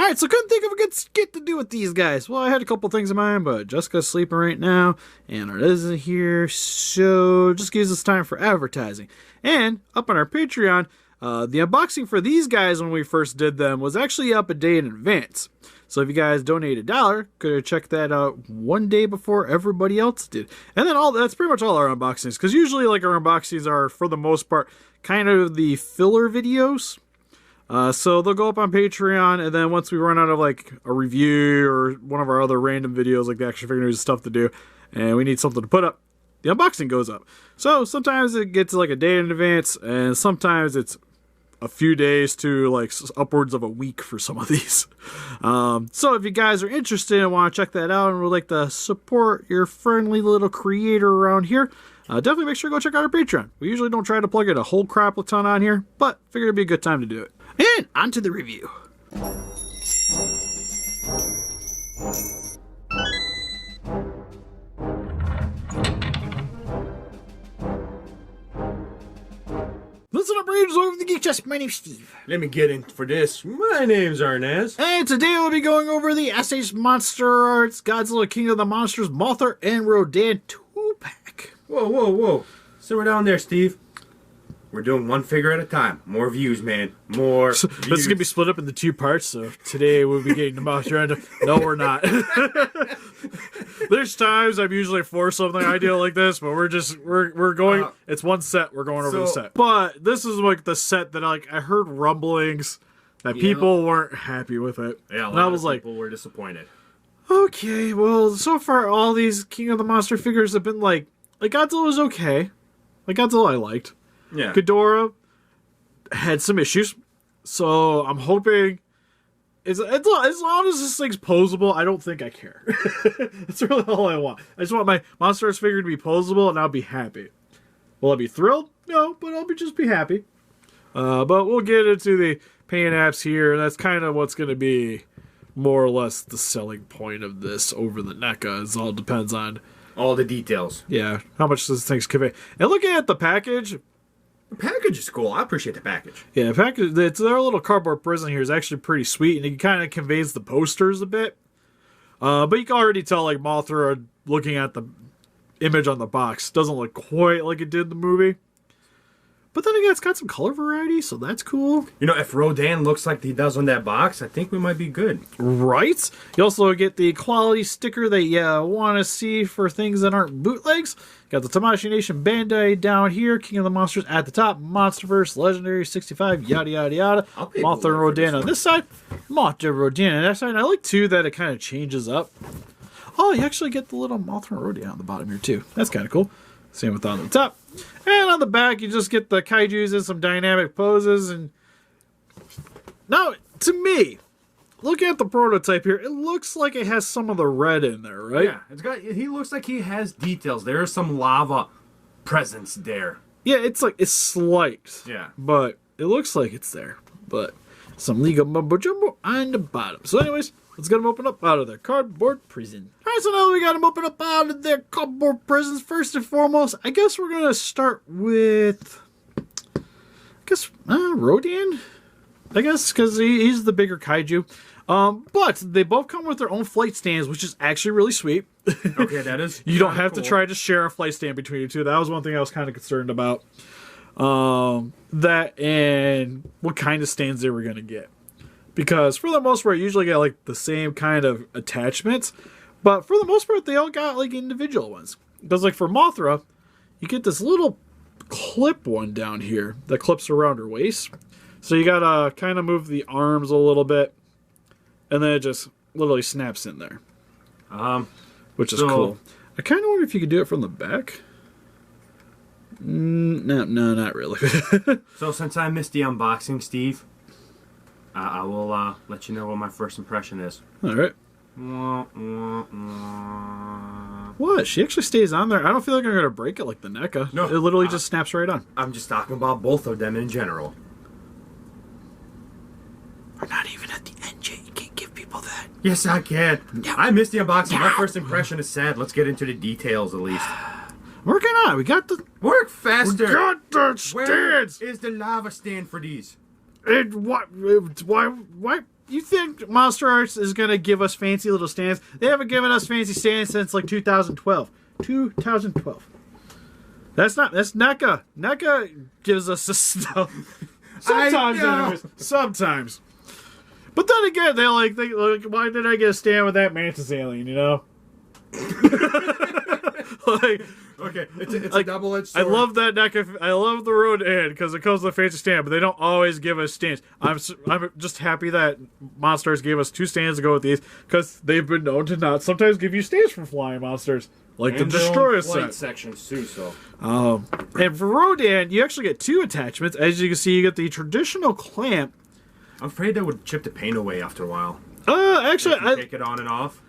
Alright, so couldn't think of a good skit to do with these guys. Well, I had a couple things in mind, but Jessica's sleeping right now, and our isn't here, so just gives us time for advertising. And up on our Patreon, the unboxing for these guys when we first did them was actually up a day in advance. So if you guys donate $1, could have checked that out one day before everybody else did. And then that's pretty much all our unboxings, because usually like our unboxings are, for the most part, kind of the filler videos. So they'll go up on Patreon, and then once we run out of like a review or one of our other random videos, like the action figure news stuff to do, and we need something to put up, the unboxing goes up. So sometimes it gets like a day in advance, and sometimes it's a few days to like upwards of a week for some of these. So if you guys are interested and want to check that out and would like to support your friendly little creator around here, definitely make sure to go check out our Patreon. We usually don't try to plug it a whole crap a ton on here, but figured it'd be a good time to do it. And on to the review. Listen up, Rangers over the Geek Chest. My name's Steve. Let me get in for this. My name's Arnaz. And today we'll be going over the SH MonsterArts Godzilla King of the Monsters Mothra and Rodan 2-pack. Whoa, whoa, whoa. Simmer down there, Steve. We're doing one figure at a time. More views, man. More views. This is going to be split up into 2 parts, so today we'll be getting the Mothra. No, we're not. There's times I'm usually for something ideal like this, but we're going, it's one set, we're going over the set. But this is like the set that I heard rumblings that people weren't happy with it. Yeah, a lot of people were disappointed. Okay, well, so far all these King of the Monster figures have been like Godzilla was okay. Like Godzilla I liked. Yeah. Ghidorah had some issues, so I'm hoping as long as this thing's posable, I don't think I care. That's really all I want. I just want my MonsterArts figure to be posable, and I'll be happy. Will I be thrilled? No, but I'll just be happy. But we'll get into the paint apps here, and that's kind of what's going to be more or less the selling point of this over the NECA. It all depends on all the details. Yeah, how much this thing's convey. And looking at the package. The package is cool. I appreciate the package. Yeah, the package. Their little cardboard prison here is actually pretty sweet, and it kind of conveys the posters a bit. But you can already tell, like, Mothra, looking at the image on the box, doesn't look quite like it did in the movie. But then again, it's got some color variety, so that's cool. You know, if Rodan looks like he does on that box, I think we might be good. Right? You also get the quality sticker that you want to see for things that aren't bootlegs. Got the Tamashii Nation Bandai down here, King of the Monsters at the top, Monsterverse, Legendary 65, yada yada yada. Mothra and Rodan on this side, Mothra and Rodan on that side. And I like, too, that it kind of changes up. Oh, you actually get the little Mothra and Rodan on the bottom here, too. That's kind of cool. Same with on the top. And on the back, you just get the kaijus in some dynamic poses. And now, to me, looking at the prototype here, it looks like it has some of the red in there, right? Yeah, he looks like he has details. There is some lava presence there. Yeah, it's slight. Yeah. But it looks like it's there. But some legal mumbo jumbo on the bottom. So anyways, let's get them open up out of their cardboard prison. Alright, so now that we got them open up out of their cardboard prisons, first and foremost, I guess we're going to start with, Rodan? I guess, because he's the bigger kaiju. But they both come with their own flight stands, which is actually really sweet. Okay, that is You don't have to try to share a flight stand between you two. That was one thing I was kind of concerned about. That and what kind of stands they were going to get. Because for the most part, you usually get like the same kind of attachments. But for the most part, they all got like individual ones. Because like for Mothra, you get this little clip one down here that clips around her waist. So you gotta kind of move the arms a little bit. And then it just literally snaps in there. Which is cool. I kind of wonder if you could do it from the back. No, not really. So since I missed the unboxing, Steve, I will let you know what my first impression is. All right. What? She actually stays on there. I don't feel like I'm going to break it like the NECA. No. It literally just snaps right on. I'm just talking about both of them in general. We're not even at the end yet. You can't give people that. Yes, I can. No. I missed the unboxing. No. My first impression is sad. Let's get into the details at least. Working on it. We got the... Work faster. We got the stands. Where is the lava stand for these? Why you think MonsterArts is gonna give us fancy little stands? They haven't given us fancy stands since like 2012. 2012. That's NECA. NECA gives us this stuff. Sometimes, anyways. Sometimes. But then again, they like, why did I get a stand with that mantis alien? You know. Like, okay, it's like, a double-edged sword. I love that NECA. I love the Rodan because it comes with a fancy stand, but they don't always give us stands. I'm just happy that Monsters gave us 2 stands to go with these because they've been known to not sometimes give you stands for flying monsters, like and the Destroyer flight set. sections too. So. And for Rodan, you actually get 2 attachments. As you can see, you get the traditional clamp. I'm afraid that would chip the paint away after a while. Actually, If you take it on and off.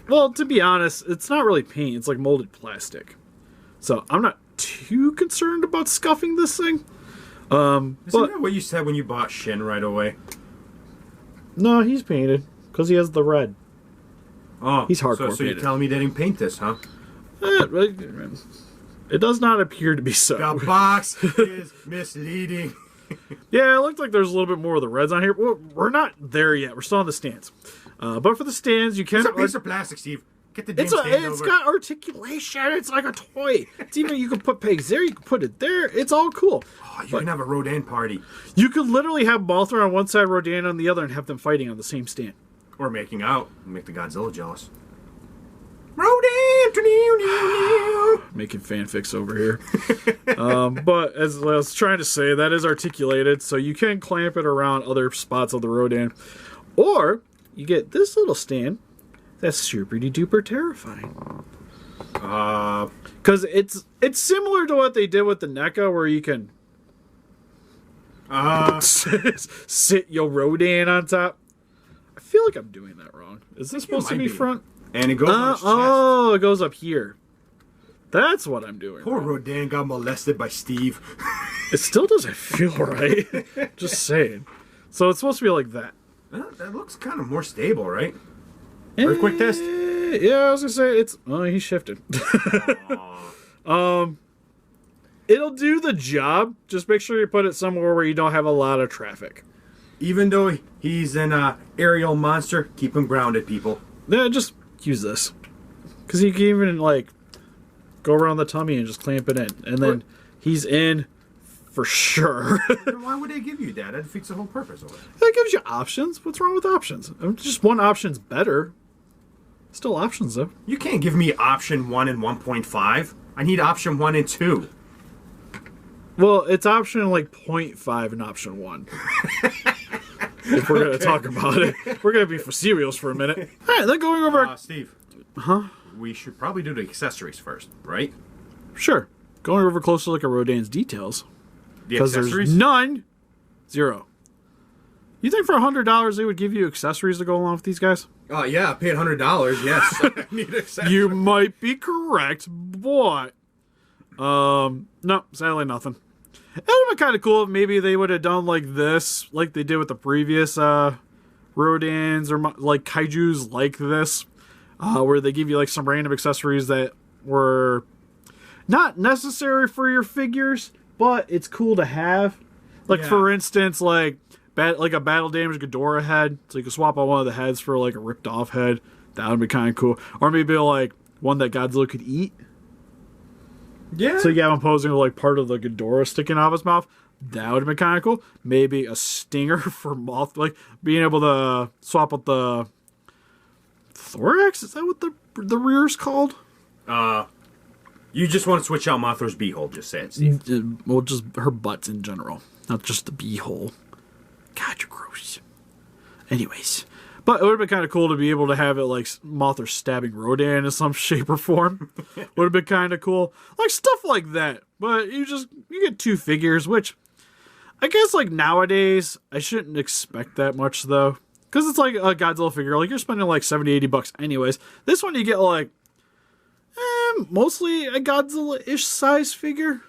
well, to be honest, it's not really paint. It's like molded plastic. So I'm not too concerned about scuffing this thing. Isn't that what you said when you bought Shin right away? No, he's painted because he has the red. Oh, He's hardcore So you're painted. telling me they didn't paint this, huh? It does not appear to be so. The box is misleading. Yeah, it looked like there's a little bit more of the reds on here. We're not there yet. We're still on the stands. But for the stands, you can. It's a piece of plastic, Steve. Get the damn stand It's over. got articulation. It's like a toy. It's even you can put pegs there. You can put it there. It's all cool. Oh, you can have a Rodan party. You could literally have Mothra on one side, Rodan on the other, and have them fighting on the same stand. Or making out. Make the Godzilla jealous. Rodan! Making fanfics over here. But as I was trying to say, that is articulated, so you can clamp it around other spots of the Rodan. Or you get this little stand that's super duper terrifying. Because it's similar to what they did with the NECA, where you can sit your Rodan on top. I feel like I'm doing that wrong. Is this supposed to be front? And it goes on his chest. Oh, it goes up here. That's what I'm doing. Poor wrong. Rodan got molested by Steve. It still doesn't feel right. Just saying. So it's supposed to be like that. That looks kind of more stable, right? Earthquake test? Yeah, I was gonna say it's. Oh, he shifted. It'll do the job. Just make sure you put it somewhere where you don't have a lot of traffic. Even though he's an aerial monster, keep him grounded, people. Yeah, just use this, because you can even like go around the tummy and just clamp it in, and then he's in for sure. Then why would they give you that? That defeats the whole purpose of it. That gives you options. What's wrong with options? Just one option's better. Still options though. You can't give me option 1 and 1.5. I need option 1 and 2. Well, it's option like 0.5 and option 1. If we're going to talk about it. We're going to be for serials for a minute. All right, then going over... Steve. Huh? We should probably do the accessories first, right? Sure. Going over closer look at Rodan's details. The Because accessories? there's none. 0. You think for $100 they would give you accessories to go along with these guys? Oh, yeah, I paid $100, yes. I need accessories. You might be correct, but... No, sadly nothing. It would have been kind of cool if maybe they would have done like this, like they did with the previous Rodans or like Kaijus like this, where they give you like some random accessories that were not necessary for your figures, but it's cool to have. Like for instance, like a battle damaged Ghidorah head, so you can swap out one of the heads for like a ripped off head. That would be kind of cool. Or maybe like one that Godzilla could eat. Yeah. So you have him posing with like part of the Ghidorah sticking out of his mouth. That would have been kind of cool. Maybe a stinger for Moth, like being able to swap out the thorax. Is that what the rear's called? You just want to switch out Mothra's beehole, just say it, Steve. Well, just her butts in general, not just the beehole. God, you're gross. Anyways. But it would have been kind of cool to be able to have it like Mothra stabbing Rodan in some shape or form. Would have been kind of cool. Like stuff like that. But you get 2 figures, which I guess like nowadays I shouldn't expect that much though. Because it's like a Godzilla figure. Like you're spending like $70-$80 anyways. This one you get like mostly a Godzilla-ish size figure.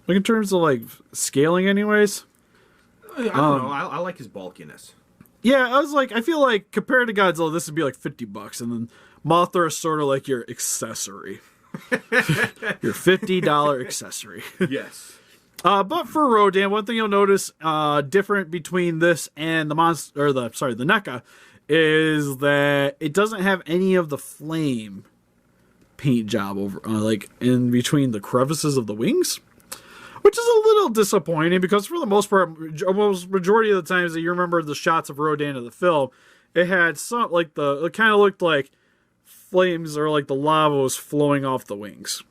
Like in terms of like scaling anyways. I don't know. I like his bulkiness. Yeah, I was like, I feel like compared to Godzilla, this would be like $50, and then Mothra is sort of like your accessory, your $50 accessory. Yes. But for Rodan, one thing you'll notice different between this and the NECA is that it doesn't have any of the flame paint job over like in between the crevices of the wings, which is a little disappointing because for the most part, almost majority of the times that you remember the shots of Rodan in the film, it had some like it kind of looked like flames or like the lava was flowing off the wings.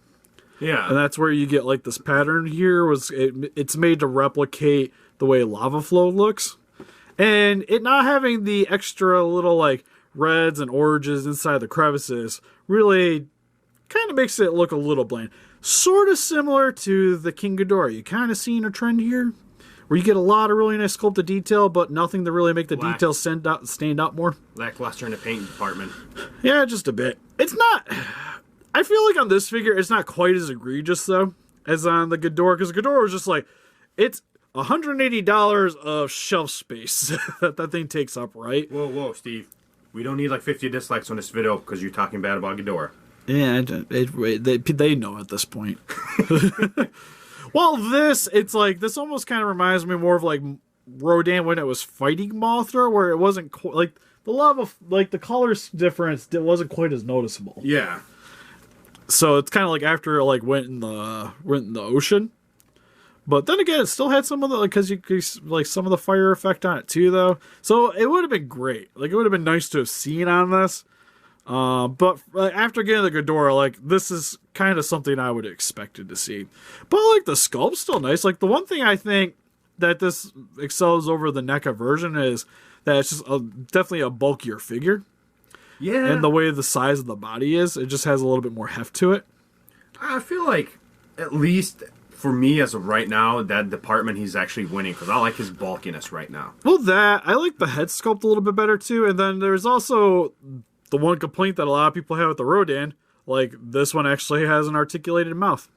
Yeah, and that's where you get like this pattern here. It's made to replicate the way lava flow looks, and it not having the extra little like reds and oranges inside the crevices really kind of makes it look a little bland. Sort of similar to the King Ghidorah. You kind of seeing a trend here where you get a lot of really nice sculpted detail, but nothing to really make the details stand out more. Lackluster in the paint department. Yeah, just a bit. It's not... I feel like on this figure, it's not quite as egregious, though, as on the Ghidorah, because Ghidorah was just like, it's $180 of shelf space that thing takes up, right? Whoa, Steve. We don't need like 50 dislikes on this video because you're talking bad about Ghidorah. Yeah, they know at this point. Well, it's like, this almost kind of reminds me more of like Rodan when it was fighting Mothra, where it wasn't like the lava, like the colors difference, it wasn't quite as noticeable. Yeah. So it's kind of like after it like went in the ocean. But then again, it still had some of the, because you like some of the fire effect on it too, though. So it would have been great. Like it would have been nice to have seen on this. But after getting the Ghidorah, like this is kind of something I would have expected to see. But like the sculpt's still nice. Like the one thing I think that this excels over the NECA version is that it's just definitely a bulkier figure. Yeah. And the way the size of the body is, it just has a little bit more heft to it. I feel like, at least for me as of right now, that department he's actually winning because I like his bulkiness right now. Well, I like the head sculpt a little bit better too. And then there's also the one complaint that a lot of people have with the Rodan. Like, this one actually has an articulated mouth.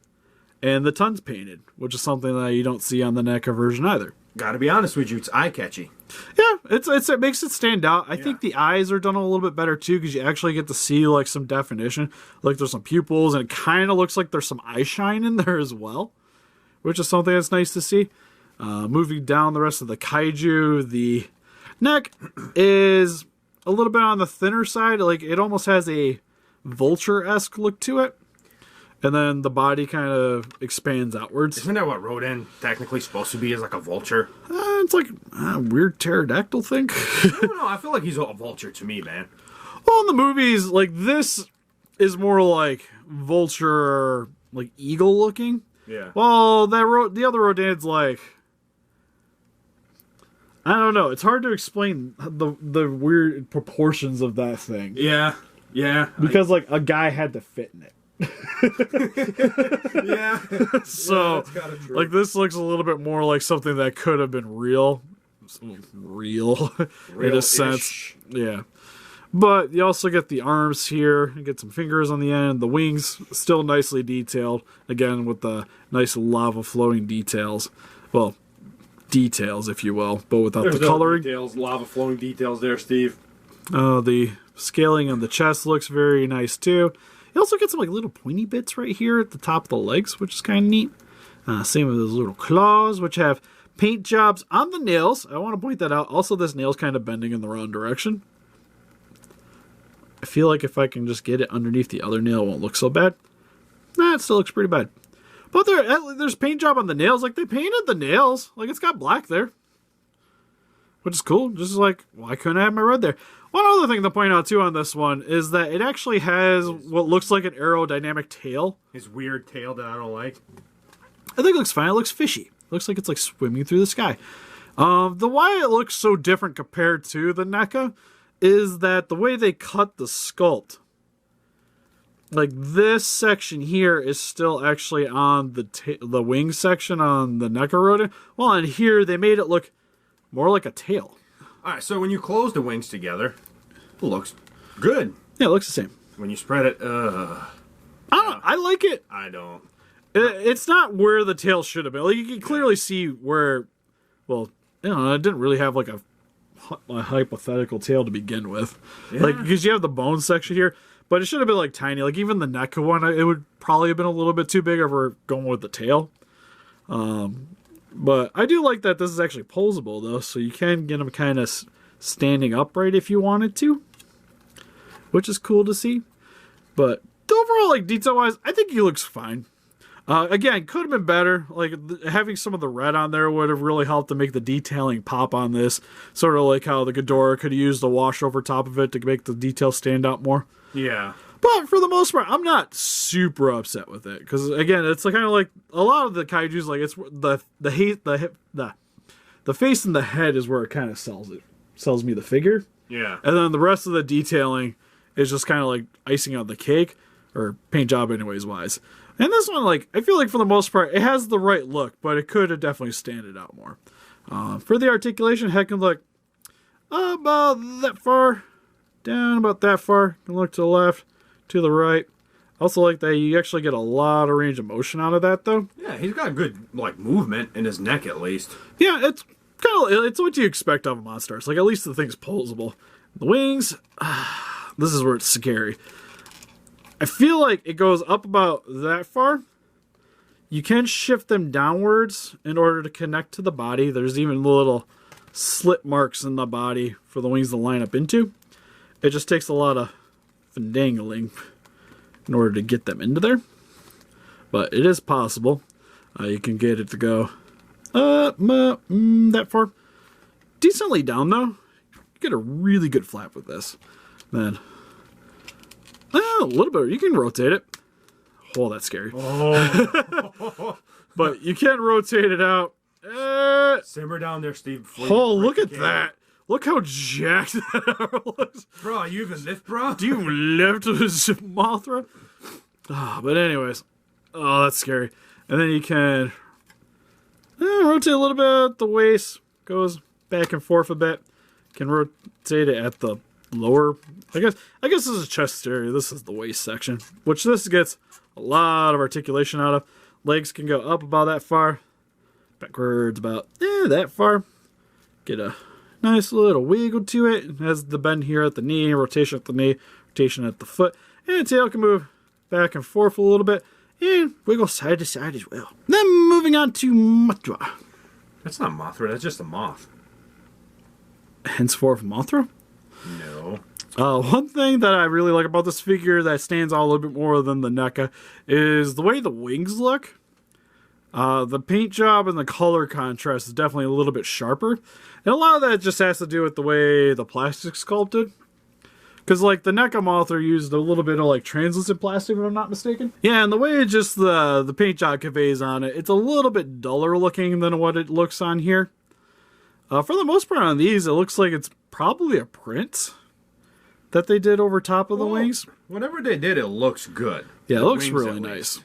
And the tongue's painted, which is something that you don't see on the NECA version either. Gotta be honest with you, it's eye-catchy. Yeah, it makes it stand out. I think the eyes are done a little bit better too, because you actually get to see like some definition. Like there's some pupils, and it kind of looks like there's some eye shine in there as well, which is something that's nice to see. Moving down the rest of the Kaiju, the neck is a little bit on the thinner side. Like it almost has a vulture-esque look to it. And then the body kind of expands outwards. Isn't that what Rodan technically supposed to be, is like a vulture? It's like a weird pterodactyl thing. I don't know. I feel like he's a vulture to me, man. Well, in the movies, like this is more like vulture, like eagle looking. Yeah. Well, the other Rodan's like, I don't know. It's hard to explain the weird proportions of that thing. Yeah. Because like a guy had to fit in it. Yeah. So, like, this looks a little bit more like something that could have been real in a sense. Yeah. But you also get the arms here. You get some fingers on the end. The wings still nicely detailed. Again, with the nice lava flowing details. Well, details, if you will, but without the coloring. Details, lava flowing details there, Steve. The scaling on the chest looks very nice too. You also get some like little pointy bits right here at the top of the legs, which is kind of neat. Same with those little claws, which have paint jobs on the nails. I want to point that out. Also, this nail's kind of bending in the wrong direction. I feel like if I can just get it underneath the other nail, it won't look so bad. Nah, it still looks pretty bad. But there's paint job on the nails. Like, they painted the nails. Like, it's got black there. Which is cool. Just like, why couldn't I have my red there? One other thing to point out, too, on this one is that it actually has what looks like an aerodynamic tail. His weird tail that I don't like. I think it looks fine. It looks fishy. It looks like it's like swimming through the sky. The why it looks so different compared to the NECA is that the way they cut the sculpt. Like, this section here is still actually on the wing section on the NECA Rodan. Well, and here they made it look more like a tail. Alright, so when you close the wings together, it looks good. Yeah, it looks the same. When you spread it, I like it. I don't. It's not where the tail should have been. Like, you can clearly see where, well, you know, it didn't really have like a hypothetical tail to begin with. Yeah. Like, because you have the bone section here, but it should have been like tiny. Like, even the NECA one, it would probably have been a little bit too big if we're going with the tail. But I do like that this is actually posable, though, so you can get them kind of standing upright if you wanted to, which is cool to see. But overall, like, detail-wise, I think he looks fine. Again, could have been better. Like, having some of the red on there would have really helped to make the detailing pop on this. Sort of like how the Ghidorah could have used the wash over top of it to make the detail stand out more. Yeah. But for the most part, I'm not super upset with it. Because, again, it's kind of like a lot of the Kaijus, like, it's the face and the head is where it kind of sells me the figure. Yeah. And then the rest of the detailing is just kind of like icing on the cake, or paint job anyways wise. And this one, like, I feel like for the most part, it has the right look, but it could have definitely standed out more. For the articulation, head can look about that far, down about that far. Can look to the left, to the right. Also like that you actually get a lot of range of motion out of that, though. Yeah, he's got good, like, movement in his neck, at least. Yeah, it's kind of, it's what you expect of a MonsterArts. Like, at least the thing's posable. The wings, this is where it's scary. I feel like it goes up about that far. You can shift them downwards in order to connect to the body. There's even little slit marks in the body for the wings to line up into. It just takes a lot of finagling in order to get them into there. But it is possible. You can get it to go that far. Decently down, though. You get a really good flap with this. Then a little bit. You can rotate it. Oh, that's scary. Oh. But you can rotate it out. Simmer down there, Steve. Oh, look at that. Look how jacked that looks. Bro, you even lift, bro? Do you lift this Mothra? But anyways. Oh, that's scary. And then you can rotate a little bit at the waist. Goes back and forth a bit. Can rotate it at the lower, I guess this is a chest area. This is the waist section, which this gets a lot of articulation out of. Legs can go up about that far, backwards about that far. Get a nice little wiggle to it. It has the bend here at the knee, rotation at the knee, rotation at the foot, and the tail can move back and forth a little bit and wiggle side to side as well. Then moving on to Mothra. That's not Mothra, that's just a moth. Henceforth Mothra? No. One thing that I really like about this figure that stands out a little bit more than the NECA is the way the wings look. The paint job and the color contrast is definitely a little bit sharper. And a lot of that just has to do with the way the plastic's sculpted. Because, like, the NECA Mothra used a little bit of, like, translucent plastic, if I'm not mistaken. Yeah, and the way just the paint job conveys on it, it's a little bit duller looking than what it looks on here. For the most part on these, it looks like it's probably a print that they did over top of the wings. Whatever they did, it looks good. Yeah, it looks really nice.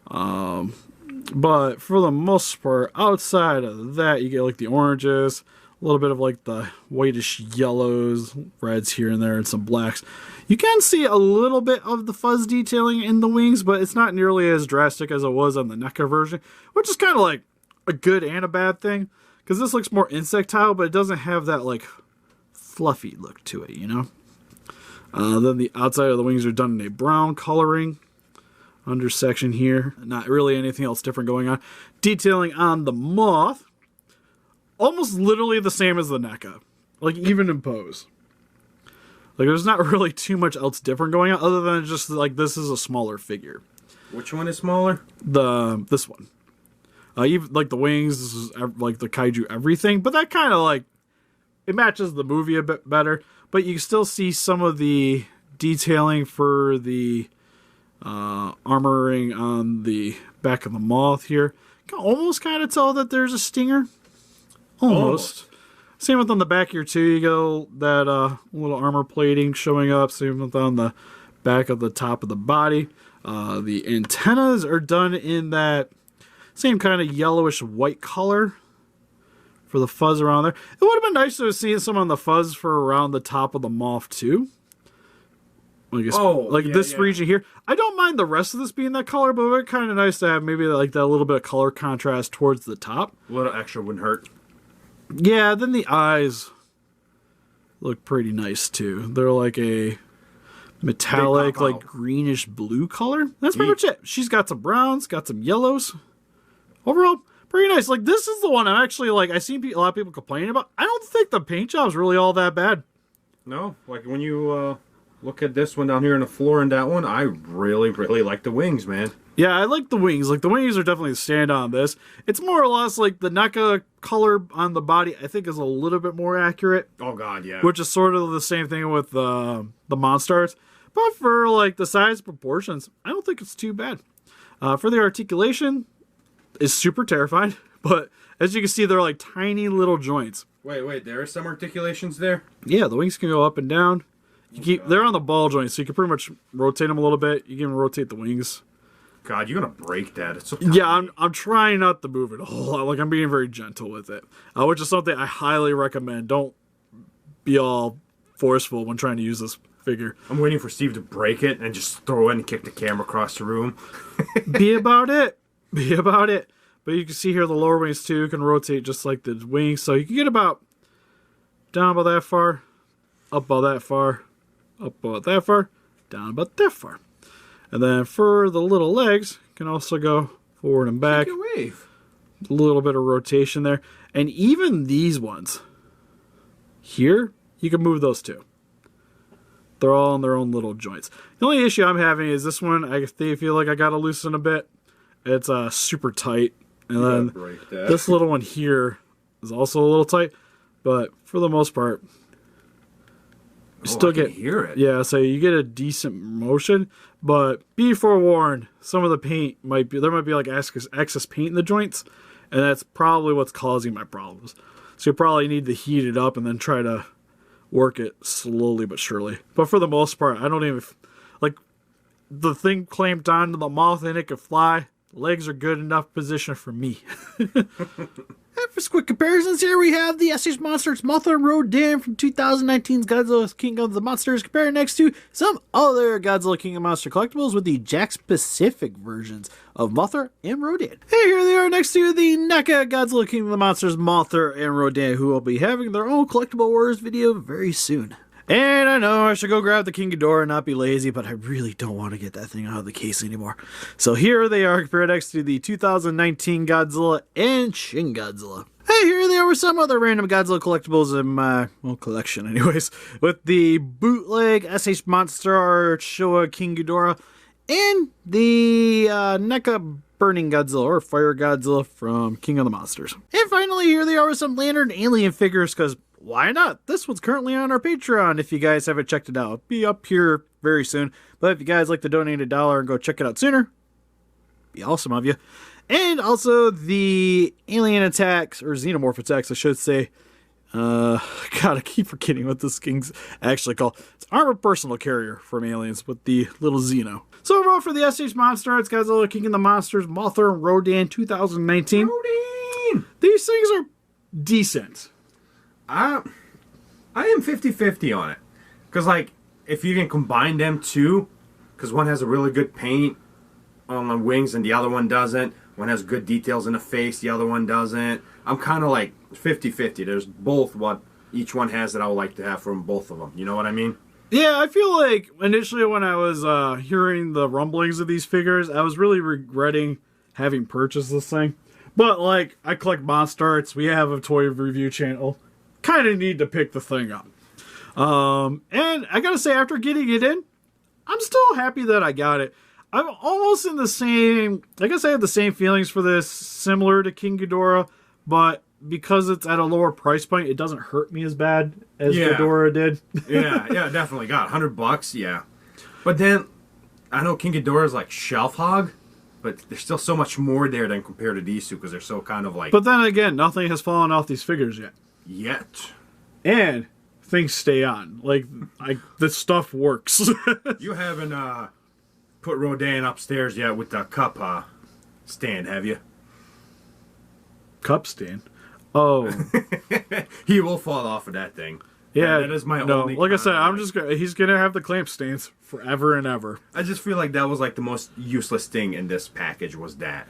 But for the most part, outside of that, you get like the oranges, a little bit of like the whitish yellows, reds here and there, and some blacks. You can see a little bit of the fuzz detailing in the wings, but it's not nearly as drastic as it was on the NECA version, which is kind of like a good and a bad thing. Because this looks more insectile, but it doesn't have that, like, fluffy look to it, you know? Then the outside of the wings are done in a brown coloring. Under section here. Not really anything else different going on. Detailing on the moth. Almost literally the same as the NECA. Like, even in pose. Like, there's not really too much else different going on, other than just, like, this is a smaller figure. Which one is smaller? This one. Even like the wings, this is like the Kaiju everything, but that kind of like, it matches the movie a bit better, but you still see some of the detailing for the armoring on the back of the moth here. You can almost kind of tell that there's a stinger. Almost. Same with on the back here too, you get that little armor plating showing up, same with on the back of the top of the body. The antennas are done in that same kind of yellowish white color for the fuzz around there. It would have been nice to have seen some on the fuzz for around the top of the moth too. This region here. I don't mind the rest of this being that color, but it would be kind of nice to have maybe like that little bit of color contrast towards the top. A little extra wouldn't hurt. Yeah, then the eyes look pretty nice too. They're like a metallic, like greenish blue color. That's pretty much it. She's got some browns, got some yellows. overall, pretty nice. Like, this is the one I'm actually, like, I seen a lot of people complaining about. I don't think the paint job's really all that bad. No, like when you look at this one down here on the floor and that one, I really, really like the wings, man. Yeah, I like the wings. Like, the wings are definitely the stand on this. It's more or less like the NECA color on the body, I think, is a little bit more accurate. Oh, God, yeah. Which is sort of the same thing with the MonsterArts. But for, like, the size proportions, I don't think it's too bad. For the articulation, it's super terrifying. But as you can see, they're like tiny little joints. Wait, there are some articulations there? Yeah, the wings can go up and down. They're on the ball joint, so you can pretty much rotate them a little bit. You can rotate the wings. God, you're gonna break that. It's so tiny. Yeah, I'm trying not to move it a whole lot. Like, I'm being very gentle with it, which is something I highly recommend. Don't be all forceful when trying to use this figure. I'm waiting for Steve to break it and just throw it and kick the camera across the room. Be about it. Be about it. But you can see here the lower wings too can rotate just like the wings. So you can get about down about that far, up about that far, up about that far, down about that far. And then for the little legs, you can also go forward and back. Wave. A little bit of rotation there. And even these ones here, you can move those too. They're all in their own little joints. The only issue I'm having is this one, I feel like I got to loosen a bit. It's super tight. And then this little one here is also a little tight, but for the most part, you still get hear it. Yeah, so you get a decent motion, but be forewarned, some of the paint might be like excess paint in the joints, and that's probably what's causing my problems. So you probably need to heat it up and then try to work it slowly but surely. But for the most part, I don't even like the thing clamped onto the mouth and it could fly. Legs are good enough position for me. And for some quick comparisons, here we have the SH Monsters Mothra and Rodan from 2019's Godzilla King of the Monsters compared next to some other Godzilla King of Monster collectibles with the Jakks Pacific versions of Mothra and Rodan. And here they are next to the NECA Godzilla King of the Monsters Mothra and Rodan, who will be having their own collectible wars video very soon. And I know I should go grab the King Ghidorah and not be lazy, but I really don't want to get that thing out of the case anymore. So here they are compared next to the 2019 Godzilla and Shin Godzilla. Hey, here they are with some other random Godzilla collectibles in my, collection anyways. With the bootleg SH MonsterArts Showa King Ghidorah and the NECA Burning Godzilla or Fire Godzilla from King of the Monsters. And finally, here they are with some Lantern Alien figures, because why not? This one's currently on our Patreon if you guys haven't checked it out. It'll be up here very soon. But if you guys like to donate $1 and go check it out sooner, be awesome of you. And also the Alien Attacks, or Xenomorph Attacks, I should say. God, I keep forgetting what this thing's actually called. It's Armored Personal Carrier from Aliens with the little Xeno. So overall for the SH MonsterArts Godzilla King of the Monsters Mothra and Rodan 2019. Rodan! These things are decent. I am 50-50 on it. Because, like, if you can combine them two, because one has a really good paint on the wings and the other one doesn't. One has good details in the face, the other one doesn't. I'm kind of like 50-50. There's both what each one has that I would like to have from both of them. You know what I mean? Yeah, I feel like initially when I was hearing the rumblings of these figures, I was really regretting having purchased this thing. But, like, I collect MonsterArts. We have a toy review channel. Kind of need to pick the thing up. And I gotta say, after getting it in, I'm still happy that I got it. I'm almost in the same, I guess I have the same feelings for this, similar to King Ghidorah, but because it's at a lower price point, it doesn't hurt me as bad as Ghidorah did. yeah, definitely. God, $100, yeah. But then, I know King Ghidorah is like shelf hog, but there's still so much more there than compared to these two, because they're so kind of like... But then again, nothing has fallen off these figures yet. And things stay on. Like this stuff works. You haven't put Rodan upstairs yet with the cup stand, have you? Cup stand? Oh. He will fall off of that thing. Yeah, that is my only. Like I said, he's gonna have the clamp stands forever and ever. I just feel like that was like the most useless thing in this package was that.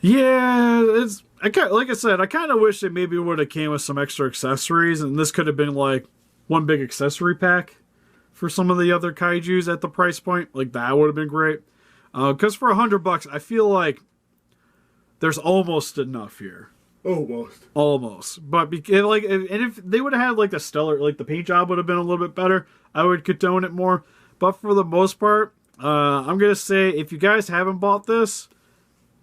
Yeah, like I said, I kind of wish they maybe would have came with some extra accessories, and this could have been like one big accessory pack for some of the other kaijus at the price point. Like that would have been great. Because for $100, I feel like there's almost enough here. Almost. But if they would have had like the stellar, like the paint job would have been a little bit better, I would condone it more. But for the most part, I'm gonna say if you guys haven't bought this,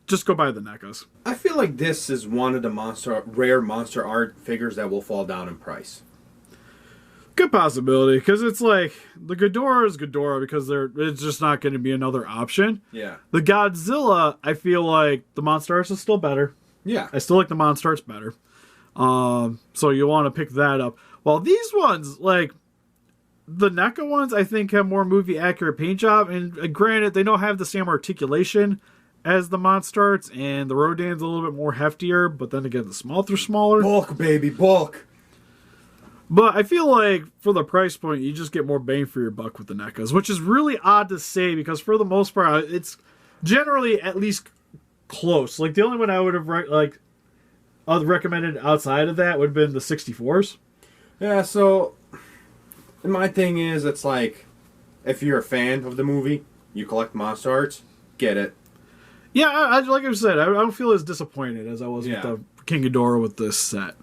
just go buy the NECAs. I feel like this is one of the rare monster art figures that will fall down in price. Good possibility, because it's like the Ghidorah is Ghidorah because it's just not going to be another option. Yeah. The Godzilla, I feel like the MonsterArts is still better. Yeah. I still like the MonsterArts better. So you want to pick that up. While these ones, like the NECA ones, I think have more movie accurate paint job, and granted they don't have the same articulation as the MonsterArts, and the Rodan's a little bit more heftier, but then again the Mothra's smaller. Bulk, baby, bulk. But I feel like for the price point, you just get more bang for your buck with the NECAs, which is really odd to say because for the most part, it's generally at least close. Like the only one I would have recommended outside of that would have been the 64s. Yeah, so my thing is, it's like if you're a fan of the movie, you collect MonsterArts, get it. Yeah, like I said, I don't feel as disappointed as I was with the King Ghidorah with this set.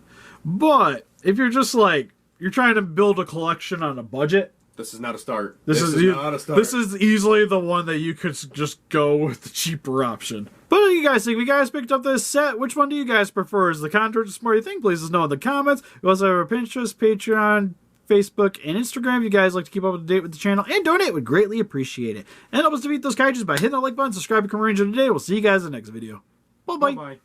But if you're just like, you're trying to build a collection on a budget, this is not a start. This is not a start. This is easily the one that you could just go with the cheaper option. But what do you guys think? If you guys picked up this set, which one do you guys prefer? Is the Contour just more you think? Please let us know in the comments. We also have our Pinterest, Patreon, Facebook, and Instagram. If you guys like to keep up to date with the channel and donate, would greatly appreciate it. And help us defeat those kaijus by hitting that like button, subscribe, become a ranger today. We'll see you guys in the next video. Bye-bye. Bye-bye.